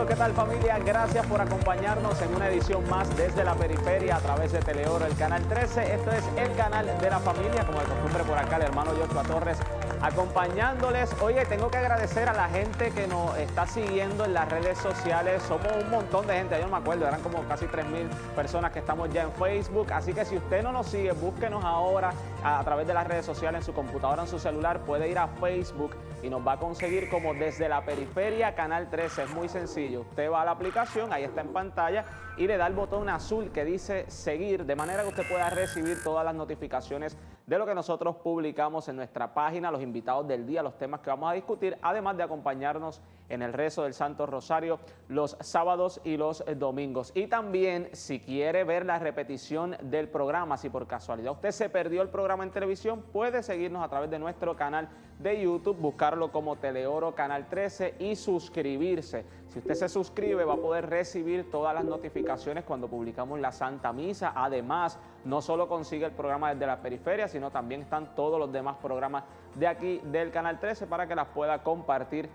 ¿qué tal familia? Gracias por acompañarnos en una edición más desde la periferia a través de Teleoro, el canal 13. Esto es el canal de la familia, como de costumbre por acá el hermano Joshua Torres acompañándoles. Oye, tengo que agradecer a la gente que nos está siguiendo en las redes sociales. Somos un montón de gente, yo no me acuerdo, eran como casi 3,000 personas que estamos ya en Facebook. Así que si usted no nos sigue, búsquenos ahora a través de las redes sociales en su computadora, en su celular. Puede ir a Facebook y nos va a conseguir como Desde la Periferia Canal 13. Es muy sencillo. Usted va a la aplicación, ahí está en pantalla, y le da el botón azul que dice seguir, de manera que usted pueda recibir todas las notificaciones de lo que nosotros publicamos en nuestra página, los invitados del día, los temas que vamos a discutir, además de acompañarnos en el rezo del Santo Rosario los sábados y los domingos. Y también, si quiere ver la repetición del programa, si por casualidad usted se perdió el programa en televisión, puede seguirnos a través de nuestro canal de YouTube, buscarlo como Teleoro Canal 13 y suscribirse. Si usted se suscribe, va a poder recibir todas las notificaciones cuando publicamos la Santa Misa. Además, no solo consigue el programa desde la periferia, sino también están todos los demás programas de aquí del Canal 13 para que las pueda compartir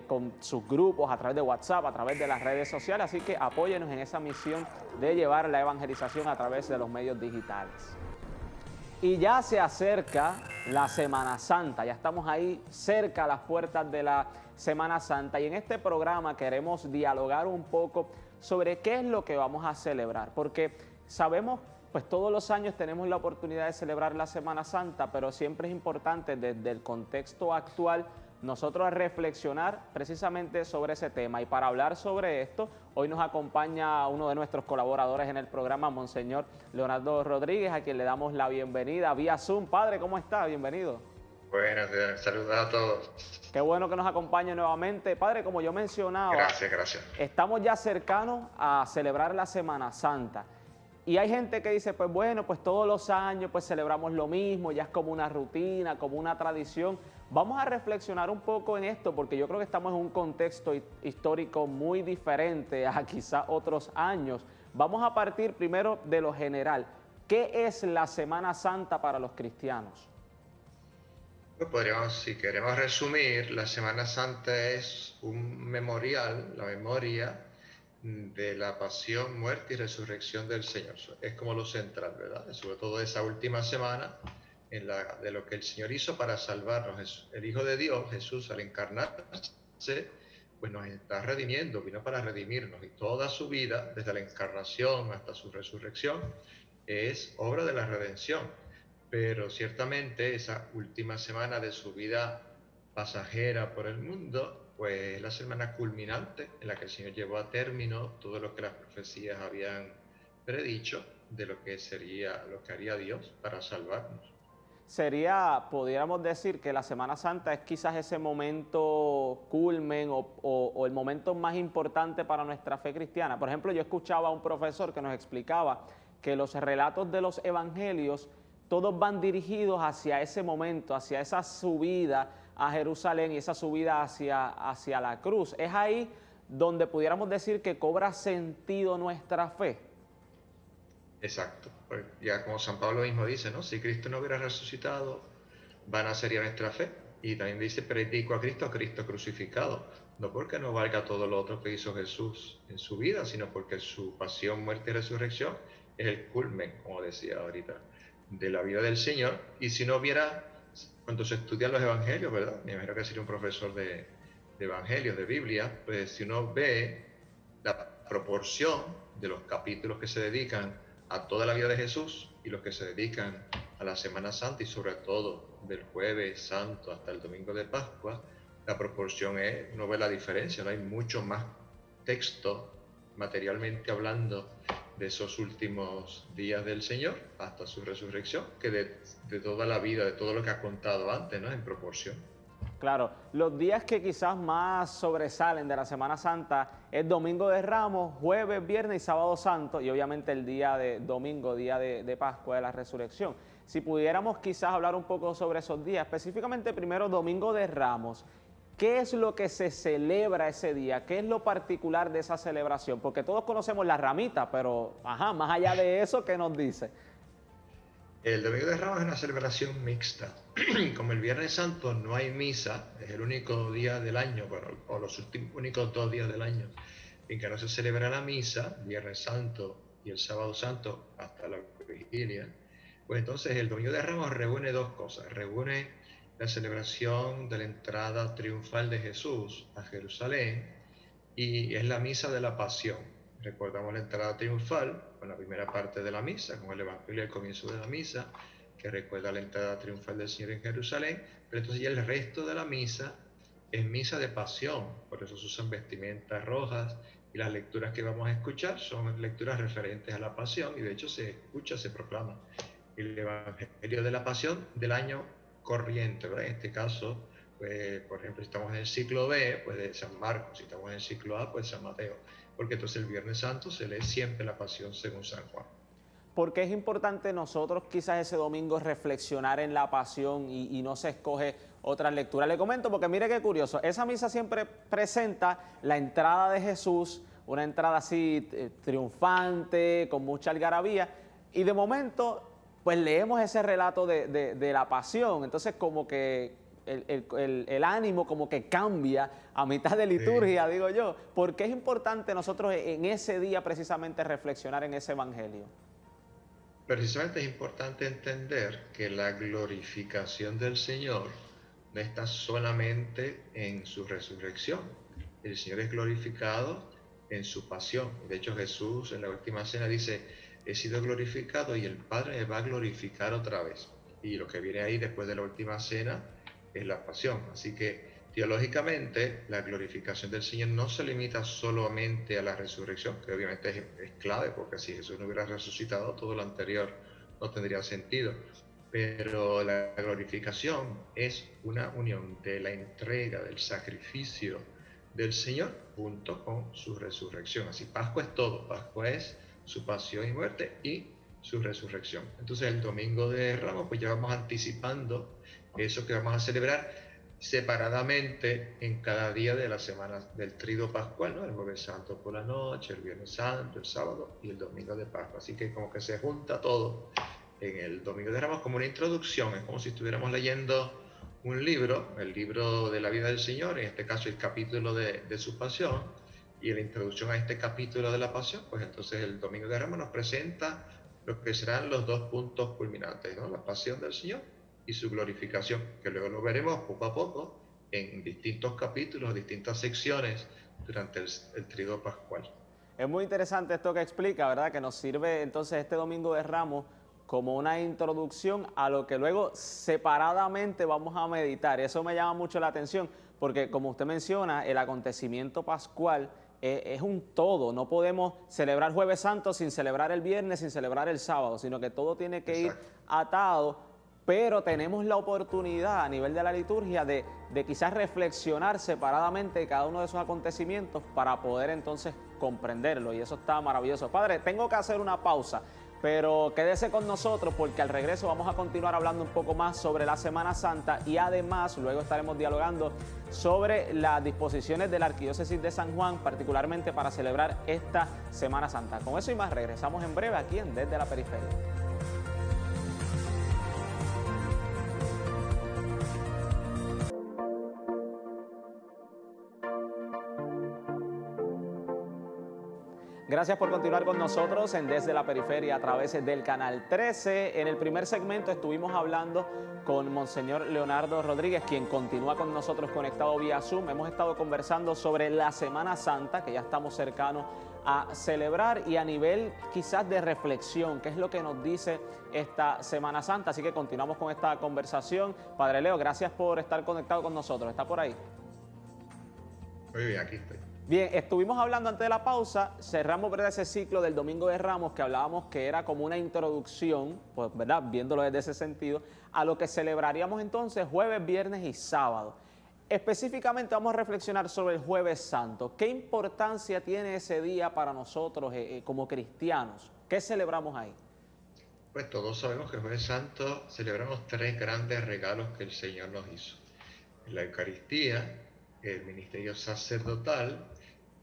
con sus grupos, a través de WhatsApp, a través de las redes sociales. Así que apóyenos en esa misión de llevar la evangelización a través de los medios digitales. Y ya se acerca la Semana Santa, ya estamos ahí cerca a las puertas de la Semana Santa, y en este programa queremos dialogar un poco sobre qué es lo que vamos a celebrar, porque sabemos, pues todos los años tenemos la oportunidad de celebrar la Semana Santa, pero siempre es importante desde el contexto actual nosotros reflexionar precisamente sobre ese tema. Y para hablar sobre esto, hoy nos acompaña uno de nuestros colaboradores en el programa, Monseñor Leonardo Rodríguez, a quien le damos la bienvenida vía Zoom. Padre, ¿cómo está? Bienvenido. Buenas, saludos a todos. Qué bueno que nos acompañe nuevamente. Padre, como yo mencionaba, Gracias. Estamos ya cercanos a celebrar la Semana Santa. Y hay gente que dice, pues bueno, pues todos los años pues celebramos lo mismo, ya es como una rutina, como una tradición. Vamos a reflexionar un poco en esto, porque yo creo que estamos en un contexto histórico muy diferente a quizá otros años. Vamos a partir primero de lo general. ¿Qué es la Semana Santa para los cristianos? Pues podríamos, si queremos resumir, la Semana Santa es un memorial, la memoria de la pasión, muerte y resurrección del Señor. Es como lo central, ¿verdad? Sobre todo esa última semana de lo que el Señor hizo para salvarnos. El Hijo de Dios, Jesús, al encarnarse, pues nos está redimiendo, vino para redimirnos, y toda su vida, desde la encarnación hasta su resurrección, es obra de la redención. Pero ciertamente esa última semana de su vida pasajera por el mundo, pues es la semana culminante en la que el Señor llevó a término todo lo que las profecías habían predicho de lo que sería, lo que haría Dios para salvarnos. Pudiéramos decir que la Semana Santa es quizás ese momento culmen o el momento más importante para nuestra fe cristiana. Por ejemplo, yo escuchaba a un profesor que nos explicaba que los relatos de los evangelios todos van dirigidos hacia ese momento, hacia esa subida a Jerusalén y esa subida hacia la cruz. Es ahí donde pudiéramos decir que cobra sentido nuestra fe. Exacto. Pues ya como San Pablo mismo dice, ¿no? Si Cristo no hubiera resucitado, vana sería nuestra fe. Y también dice, predico a Cristo crucificado. No porque no valga todo lo otro que hizo Jesús en su vida, sino porque su pasión, muerte y resurrección es el culmen, como decía ahorita, de la vida del Señor. Y si no hubiera, cuando se estudian los evangelios, ¿verdad? Me imagino que sería un profesor de evangelios, de Biblia, pues si uno ve la proporción de los capítulos que se dedican a toda la vida de Jesús y los que se dedican a la Semana Santa, y sobre todo del Jueves Santo hasta el Domingo de Pascua, la proporción es, uno ve la diferencia, no hay mucho más texto materialmente hablando de esos últimos días del Señor hasta su resurrección, que de toda la vida, de todo lo que ha contado antes, ¿no? En proporción. Claro, los días que quizás más sobresalen de la Semana Santa es Domingo de Ramos, Jueves, Viernes y Sábado Santo, y obviamente el día de domingo, día de Pascua, de la Resurrección. Si pudiéramos quizás hablar un poco sobre esos días, específicamente primero Domingo de Ramos, ¿qué es lo que se celebra ese día? ¿Qué es lo particular de esa celebración? Porque todos conocemos la ramita, pero más allá de eso, ¿qué nos dice? El Domingo de Ramos es una celebración mixta. Como el Viernes Santo no hay misa, es el único día del año, bueno, o los únicos 2 días del año en que no se celebra la misa, Viernes Santo y el Sábado Santo hasta la vigilia, pues entonces el Domingo de Ramos reúne dos cosas. Reúne la celebración de la entrada triunfal de Jesús a Jerusalén y es la misa de la Pasión. Recordamos la entrada triunfal con la primera parte de la misa, con el Evangelio al comienzo de la misa, que recuerda la entrada triunfal del Señor en Jerusalén, pero entonces ya el resto de la misa es misa de pasión, por eso se usan vestimentas rojas y las lecturas que vamos a escuchar son lecturas referentes a la pasión y de hecho se escucha, se proclama el Evangelio de la Pasión del año corriente, ¿verdad? En este caso, pues, por ejemplo, si estamos en el ciclo B, pues de San Marcos, si estamos en el ciclo A, pues San Mateo, porque entonces el Viernes Santo se lee siempre la Pasión según San Juan. ¿Por qué es importante nosotros quizás ese domingo reflexionar en la pasión y no se escoge otras lecturas? Le comento porque mire qué curioso, esa misa siempre presenta la entrada de Jesús, una entrada así triunfante, con mucha algarabía, y de momento pues leemos ese relato de la pasión, entonces como que el ánimo como que cambia a mitad de liturgia, digo yo. ¿Por qué es importante nosotros en ese día precisamente reflexionar en ese evangelio? Precisamente es importante entender que la glorificación del Señor no está solamente en su resurrección. El Señor es glorificado en su pasión. De hecho, Jesús en la última cena dice, he sido glorificado y el Padre me va a glorificar otra vez. Y lo que viene ahí después de la última cena es la pasión. Así que teológicamente la glorificación del Señor no se limita solamente a la resurrección, que obviamente es clave, porque si Jesús no hubiera resucitado, todo lo anterior no tendría sentido. Pero la glorificación es una unión de la entrega, del sacrificio del Señor junto con su resurrección. Así Pascua es todo, Pascua es su pasión y muerte y su resurrección. Entonces el Domingo de Ramos pues ya vamos anticipando eso que vamos a celebrar separadamente en cada día de la semana del Trido Pascual, ¿no? El Jueves Santo por la noche, el Viernes Santo, el sábado y el Domingo de Pascua. Así que como que se junta todo en el Domingo de Ramos como una introducción, es como si estuviéramos leyendo un libro, el libro de la vida del Señor, en este caso el capítulo de su pasión, y en la introducción a este capítulo de la pasión, pues entonces el Domingo de Ramos nos presenta lo que serán los dos puntos culminantes, ¿no? La pasión del Señor y su glorificación, que luego lo veremos poco a poco en distintos capítulos, distintas secciones durante el Triduo Pascual. Es muy interesante esto que explica, ¿verdad? Que nos sirve entonces este Domingo de Ramos como una introducción a lo que luego separadamente vamos a meditar. Eso me llama mucho la atención, porque como usted menciona, el acontecimiento pascual es un todo. No podemos celebrar Jueves Santo sin celebrar el viernes, sin celebrar el sábado, sino que todo tiene que ir atado. Pero tenemos la oportunidad a nivel de la liturgia de quizás reflexionar separadamente cada uno de esos acontecimientos para poder entonces comprenderlo, y eso está maravilloso. Padre, tengo que hacer una pausa, pero quédese con nosotros porque al regreso vamos a continuar hablando un poco más sobre la Semana Santa y además luego estaremos dialogando sobre las disposiciones de la Arquidiócesis de San Juan, particularmente para celebrar esta Semana Santa. Con eso y más regresamos en breve aquí en Desde la Periferia. Gracias por continuar con nosotros en Desde la Periferia a través del Canal 13. En el primer segmento estuvimos hablando con Monseñor Leonardo Rodríguez, quien continúa con nosotros conectado vía Zoom. Hemos estado conversando sobre la Semana Santa, que ya estamos cercanos a celebrar, y a nivel quizás de reflexión, qué es lo que nos dice esta Semana Santa. Así que continuamos con esta conversación. Padre Leo, gracias por estar conectado con nosotros. ¿Está por ahí? Muy bien, aquí estoy. Bien, estuvimos hablando antes de la pausa, cerramos, ¿verdad?, ese ciclo del Domingo de Ramos que hablábamos que era como una introducción, pues, ¿verdad?, viéndolo desde ese sentido, a lo que celebraríamos entonces jueves, viernes y sábado. Específicamente vamos a reflexionar sobre el Jueves Santo. ¿Qué importancia tiene ese día para nosotros como cristianos? ¿Qué celebramos ahí? Pues todos sabemos que el Jueves Santo celebramos tres grandes regalos que el Señor nos hizo: la Eucaristía, el ministerio sacerdotal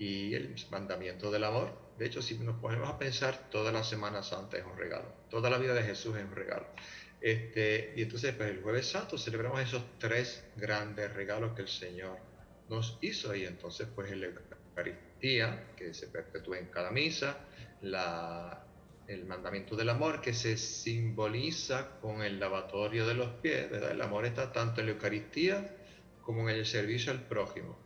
y el mandamiento del amor. De hecho, si nos ponemos a pensar, toda la Semana Santa es un regalo, toda la vida de Jesús es un regalo. Y entonces, pues el Jueves Santo celebramos esos tres grandes regalos que el Señor nos hizo, y entonces pues en la Eucaristía, que se perpetúa en cada misa, el mandamiento del amor, que se simboliza con el lavatorio de los pies, ¿verdad? El amor está tanto en la Eucaristía como en el servicio al prójimo.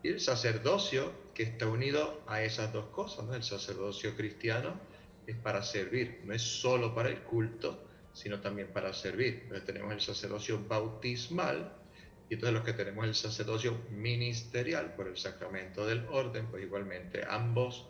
Y el sacerdocio, que está unido a esas dos cosas, ¿no? El sacerdocio cristiano es para servir, no es solo para el culto, sino también para servir. Entonces tenemos el sacerdocio bautismal, y entonces los que tenemos el sacerdocio ministerial por el sacramento del orden, pues igualmente ambos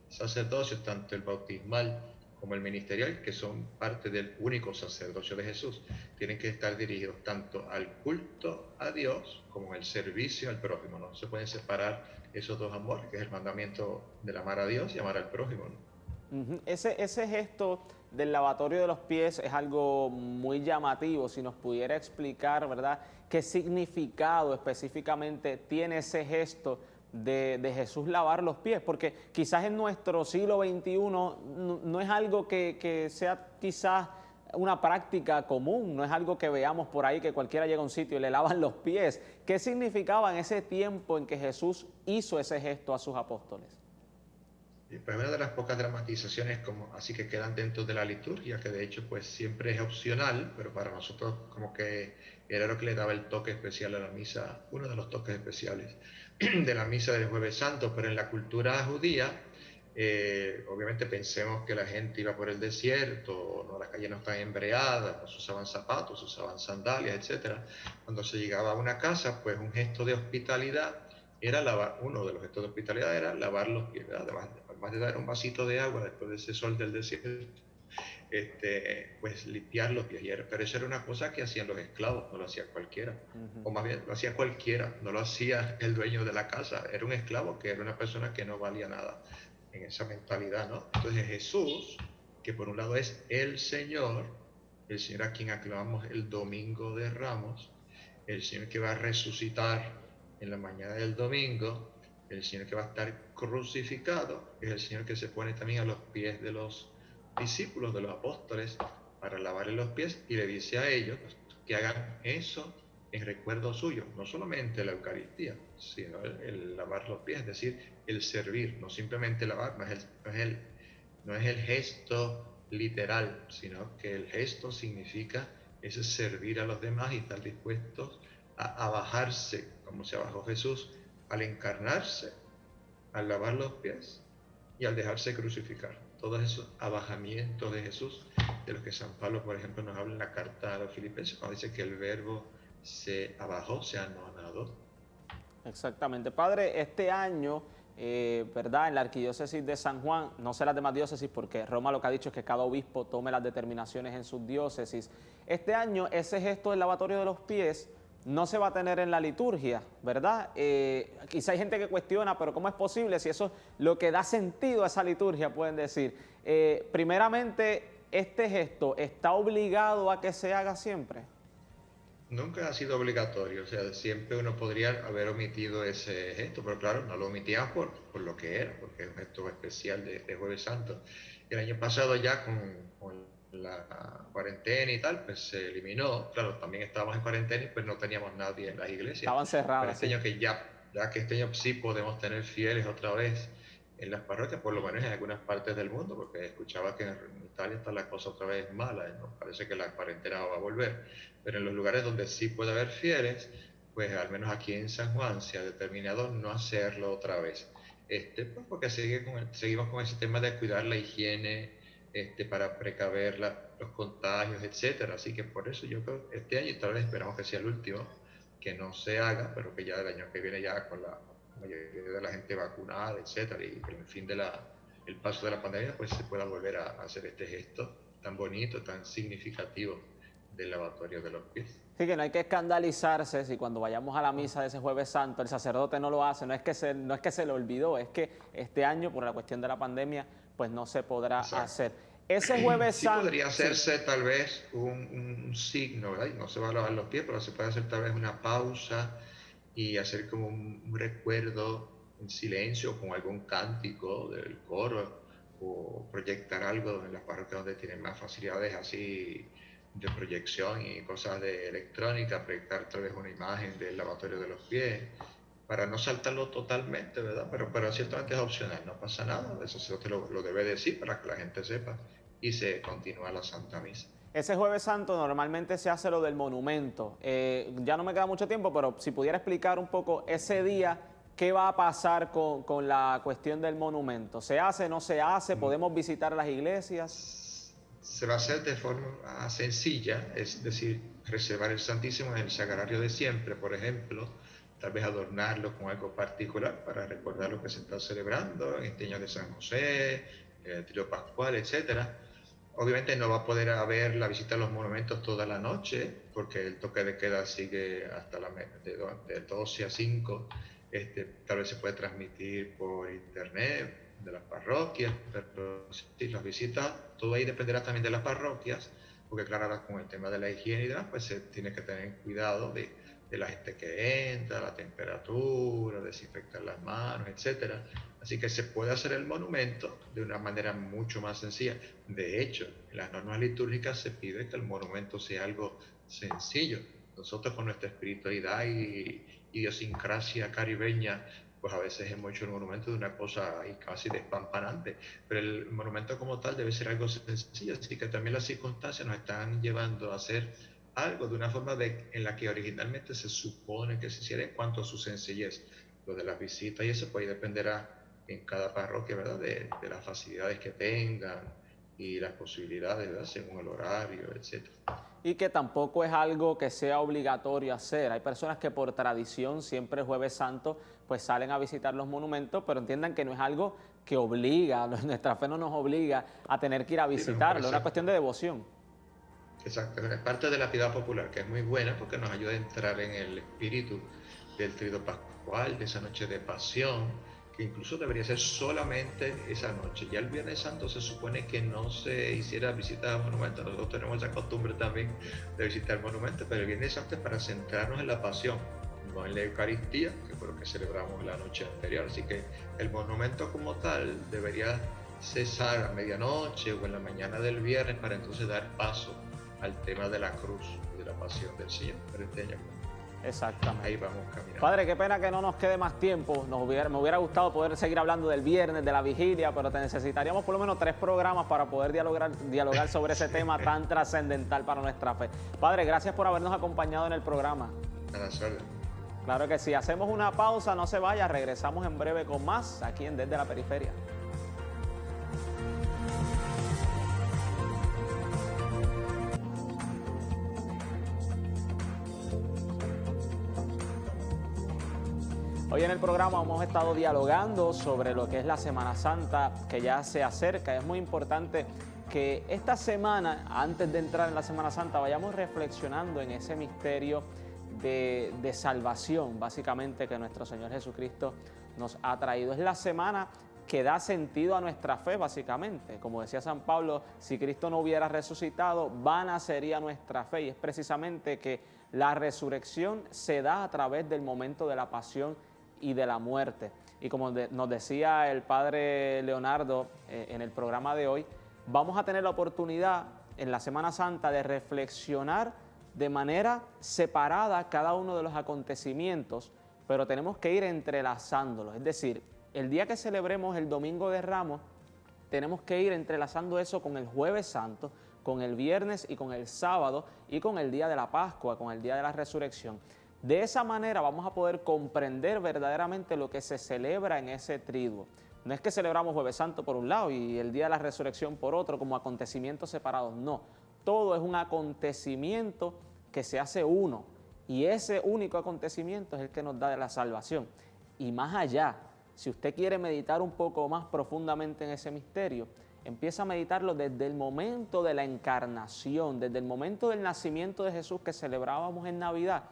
sacerdocios, tanto el bautismal como el ministerial, que son parte del único sacerdocio de Jesús, tienen que estar dirigidos tanto al culto a Dios como al servicio al prójimo. No se pueden separar esos dos amores, que es el mandamiento del amar a Dios y amar al prójimo, ¿no? Ese gesto del lavatorio de los pies es algo muy llamativo. Si nos pudiera explicar, ¿verdad?, qué significado específicamente tiene ese gesto de Jesús lavar los pies, porque quizás en nuestro siglo XXI no es algo que sea quizás una práctica común, no es algo que veamos por ahí que cualquiera llega a un sitio y le lavan los pies. ¿Qué significaba en ese tiempo en que Jesús hizo ese gesto a sus apóstoles? Pues una de las pocas dramatizaciones como así que quedan dentro de la liturgia, que de hecho pues siempre es opcional, pero para nosotros como que era lo que le daba el toque especial a la misa, uno de los toques especiales de la misa del Jueves Santo. Pero en la cultura judía, obviamente pensemos que la gente iba por el desierto, no, las calles no estaban embreadas, no se usaban zapatos, se usaban sandalias, etcétera. Cuando se llegaba a una casa, pues un gesto de hospitalidad era lavar, uno de los gestos de hospitalidad era lavar los pies, además de dar un vasito de agua después de ese sol del desierto, pues limpiar los pies. Pero eso era una cosa que hacían los esclavos, no lo hacía cualquiera. O más bien, lo hacía cualquiera, no lo hacía el dueño de la casa. Era un esclavo, que era una persona que no valía nada en esa mentalidad, ¿no? Entonces Jesús, que por un lado es el Señor a quien aclamamos el Domingo de Ramos, el Señor que va a resucitar en la mañana del domingo, el Señor que va a estar crucificado, es el Señor que se pone también a los pies de los discípulos, de los apóstoles, para lavarle los pies, y le dice a ellos que hagan eso en recuerdo suyo, no solamente la Eucaristía, sino el lavar los pies, es decir, el servir, no simplemente lavar, no es el gesto literal, sino que el gesto significa ese servir a los demás y estar dispuestos a bajarse, como se bajó Jesús, al encarnarse, al lavar los pies y al dejarse crucificar. Todos esos abajamientos de Jesús, de los que San Pablo, por ejemplo, nos habla en la carta a los Filipenses, cuando dice que el verbo se abajó, se anonadó. Exactamente. Padre, este año, ¿verdad?, en la Arquidiócesis de San Juan, no sé las demás diócesis porque Roma lo que ha dicho es que cada obispo tome las determinaciones en sus diócesis. Este año ese gesto del lavatorio de los pies no se va a tener en la liturgia, ¿verdad? Quizá hay gente que cuestiona, pero ¿cómo es posible si eso es lo que da sentido a esa liturgia, pueden decir? Primeramente, ¿este gesto está obligado a que se haga siempre? Nunca ha sido obligatorio, o sea, siempre uno podría haber omitido ese gesto, pero claro, no lo omitían por lo que era, porque es un gesto especial de Jueves Santo. El año pasado ya con la cuarentena y tal, pues se eliminó. Claro, también estábamos en cuarentena y pues no teníamos nadie en las iglesias. Estaban cerradas. Pero este año que ya que este año sí podemos tener fieles otra vez en las parroquias, por lo menos en algunas partes del mundo, porque escuchaba que en Italia está la cosa otra vez mala, y nos parece que la cuarentena va a volver. Pero en los lugares donde sí puede haber fieles, pues al menos aquí en San Juan se ha determinado no hacerlo otra vez. Pues porque seguimos con ese tema de cuidar la higiene, para precaver los contagios, etcétera. Así que por eso yo creo que este año, y tal vez esperamos que sea el último, que no se haga, pero que ya el año que viene, ya con la mayoría de la gente vacunada, etcétera, y con el fin de el paso de la pandemia, pues se pueda volver a hacer este gesto tan bonito, tan significativo del lavatorio de los pies. Sí, que no hay que escandalizarse si cuando vayamos a la misa de ese Jueves Santo el sacerdote no lo hace, no es que se le olvidó, es que este año por la cuestión de la pandemia pues no se podrá hacer. Ese Jueves sí Santo... podría hacerse tal vez un signo, ¿verdad? Y no se va a lavar los pies, pero se puede hacer tal vez una pausa y hacer como un recuerdo en silencio con algún cántico del coro, o proyectar algo en las parroquias donde tienen más facilidades así de proyección y cosas de electrónica, proyectar tal vez una imagen del lavatorio de los pies, para no saltarlo totalmente, ¿verdad? Pero ciertamente es opcional, no pasa nada, eso se lo debe decir para que la gente sepa y se continúa la Santa Misa. Ese Jueves Santo normalmente se hace lo del monumento. Ya no me queda mucho tiempo, pero si pudiera explicar un poco ese día, ¿qué va a pasar con la cuestión del monumento? ¿Se hace, no se hace? ¿Podemos visitar las iglesias? Se va a hacer de forma sencilla, es decir, reservar el Santísimo en el Sagrario de siempre, por ejemplo, tal vez adornarlo con algo particular para recordar lo que se está celebrando, el Año de San José, el Trío Pascual, etcétera. Obviamente no va a poder haber la visita a los monumentos toda la noche, porque el toque de queda sigue hasta de 12 a 5. Tal vez se puede transmitir por internet de las parroquias, pero sí, las visitas, todo ahí dependerá también de las parroquias, porque claro, ahora con el tema de la higiene y demás, pues se tiene que tener cuidado de la gente que entra, la temperatura, desinfectar las manos, etcétera. Así que se puede hacer el monumento de una manera mucho más sencilla. De hecho, en las normas litúrgicas se pide que el monumento sea algo sencillo. Nosotros con nuestra espiritualidad y idiosincrasia caribeña, pues a veces hemos hecho el monumento de una cosa ahí casi despampanante, pero el monumento como tal debe ser algo sencillo, así que también las circunstancias nos están llevando a hacer algo de una forma en la que originalmente se supone que se hiciera en cuanto a su sencillez. Lo de las visitas y eso pues dependerá en cada parroquia, ¿verdad? De las facilidades que tengan y las posibilidades, ¿verdad? Según el horario, etc. Y que tampoco es algo que sea obligatorio hacer. Hay personas que por tradición siempre Jueves Santo pues salen a visitar los monumentos, pero entiendan que no es algo que obliga, nuestra fe no nos obliga a tener que ir a visitarlo, es una cuestión de devoción. Exacto, es parte de la piedad popular, que es muy buena porque nos ayuda a entrar en el espíritu del Trío Pascual, de esa noche de pasión, que incluso debería ser solamente esa noche. Ya el Viernes Santo se supone que no se hiciera visita a monumentos, nosotros tenemos esa costumbre también de visitar monumentos, pero el Viernes Santo es para centrarnos en la pasión, no en la Eucaristía, que fue lo que celebramos la noche anterior. Así que el monumento como tal debería cesar a medianoche o en la mañana del viernes para entonces dar paso al tema de la cruz y de la pasión del Señor. Exactamente. Ahí vamos caminando. Padre, qué pena que no nos quede más tiempo. Me hubiera gustado poder seguir hablando del viernes, de la vigilia, pero te necesitaríamos por lo menos 3 programas para poder dialogar sobre ese tema tan trascendental para nuestra fe. Padre, gracias por habernos acompañado en el programa. A la suerte. Claro que sí. Hacemos una pausa, no se vaya. Regresamos en breve con más aquí en Desde la Periferia. Hoy en el programa hemos estado dialogando sobre lo que es la Semana Santa que ya se acerca. Es muy importante que esta semana, antes de entrar en la Semana Santa, vayamos reflexionando en ese misterio de salvación, básicamente, que nuestro Señor Jesucristo nos ha traído. Es la semana que da sentido a nuestra fe, básicamente. Como decía San Pablo, si Cristo no hubiera resucitado, vana sería nuestra fe. Y es precisamente que la resurrección se da a través del momento de la pasión y de la muerte. Y como nos decía el padre Leonardo en el programa de hoy, vamos a tener la oportunidad en la Semana Santa de reflexionar de manera separada cada uno de los acontecimientos, pero tenemos que ir entrelazándolos. Es decir, el día que celebremos el Domingo de Ramos, tenemos que ir entrelazando eso con el Jueves Santo, con el viernes y con el sábado y con el día de la Pascua, con el día de la Resurrección. De esa manera vamos a poder comprender verdaderamente lo que se celebra en ese triduo. No es que celebramos Jueves Santo por un lado y el Día de la Resurrección por otro, como acontecimientos separados. No, todo es un acontecimiento que se hace uno y ese único acontecimiento es el que nos da la salvación. Y más allá, si usted quiere meditar un poco más profundamente en ese misterio, empieza a meditarlo desde el momento de la encarnación, desde el momento del nacimiento de Jesús que celebrábamos en Navidad.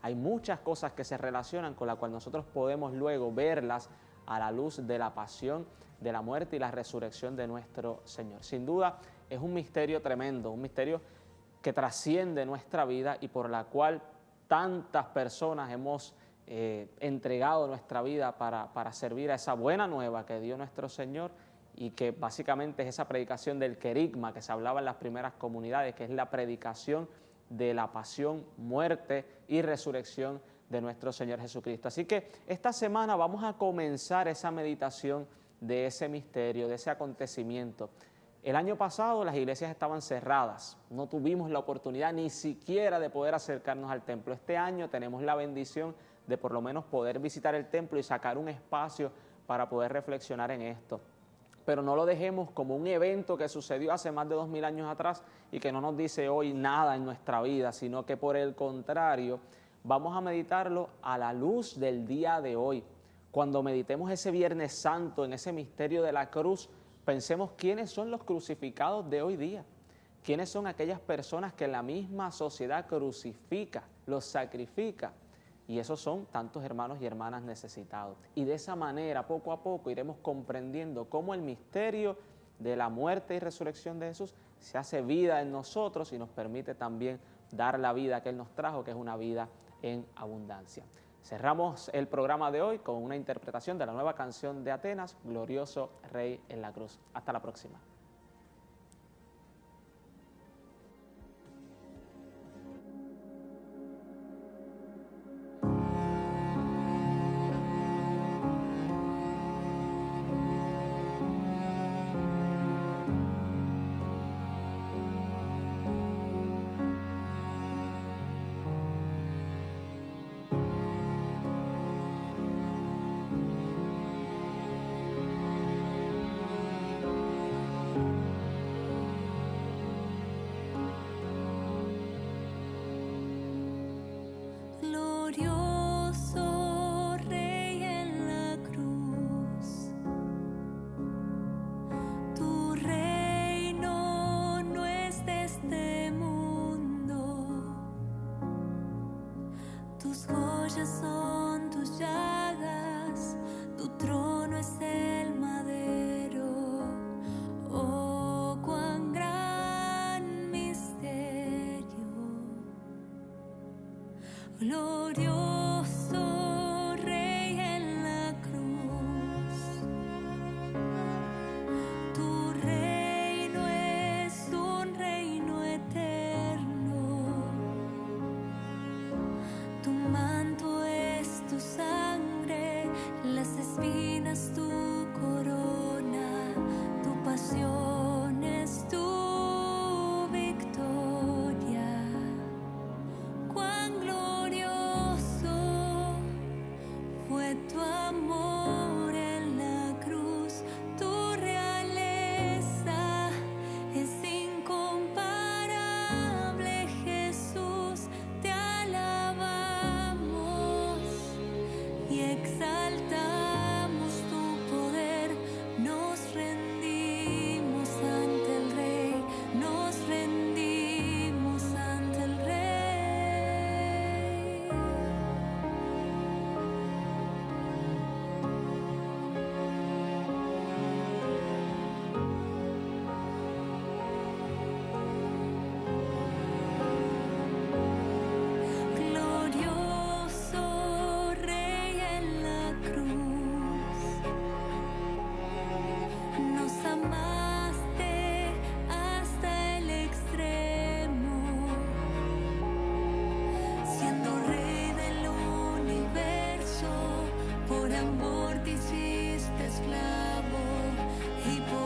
Hay muchas cosas que se relacionan con las cuales nosotros podemos luego verlas a la luz de la pasión, de la muerte y la resurrección de nuestro Señor. Sin duda es un misterio tremendo, un misterio que trasciende nuestra vida y por la cual tantas personas hemos entregado nuestra vida para servir a esa buena nueva que dio nuestro Señor y que básicamente es esa predicación del querigma que se hablaba en las primeras comunidades, que es la predicación de la pasión, muerte y resurrección de nuestro Señor Jesucristo. Así que esta semana vamos a comenzar esa meditación de ese misterio, de ese acontecimiento. El año pasado las iglesias estaban cerradas, no tuvimos la oportunidad ni siquiera de poder acercarnos al templo. Este año tenemos la bendición de por lo menos poder visitar el templo y sacar un espacio para poder reflexionar en esto. Pero no lo dejemos como un evento que sucedió hace más de 2000 años atrás y que no nos dice hoy nada en nuestra vida, sino que por el contrario, vamos a meditarlo a la luz del día de hoy. Cuando meditemos ese Viernes Santo en ese misterio de la cruz, pensemos quiénes son los crucificados de hoy día, quiénes son aquellas personas que la misma sociedad crucifica, los sacrifica, y esos son tantos hermanos y hermanas necesitados. Y de esa manera, poco a poco, iremos comprendiendo cómo el misterio de la muerte y resurrección de Jesús se hace vida en nosotros y nos permite también dar la vida que Él nos trajo, que es una vida en abundancia. Cerramos el programa de hoy con una interpretación de la nueva canción de Atenas, Glorioso Rey en la Cruz. Hasta la próxima. Glorioso Rey en la cruz, tu reino no es de este mundo, tus joyas son tus llagas, tu trono es el madero. Oh, cuán gran misterio. Glorioso Rey en la cruz, tu reino es un reino eterno, tu manto es tu sangre, las espinas tu corona, tu pasión es tu victoria. Cuán glorioso fue tu amor en la cruz, tu realeza es incomparable, Jesús, te alabamos y exaltamos tu poder, nos rendimos ante el Rey, nos rendimos ante el Rey. Glorioso Rey en la cruz, nos amaste hasta el extremo, siendo Rey del universo, por amor te hiciste esclavo y por